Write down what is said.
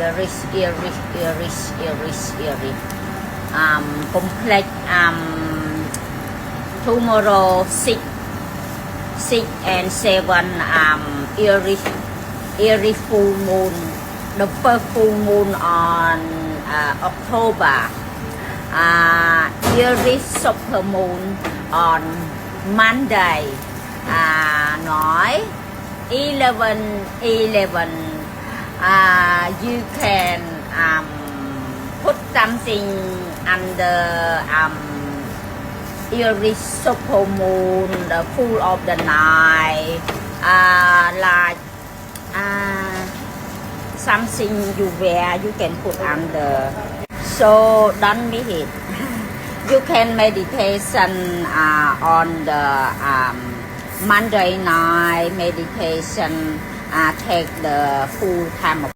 Iris, Iris, Iris, Iris, Iris. Complex. Tomorrow 6 and 7. Iris full moon. The first full moon on October. Iris super moon on Monday. Nói 11. You can put something under Iris super moon, the full of the night, like something you wear, you can put under. So don't miss it. You can meditation on the Monday night meditation. Take the full time of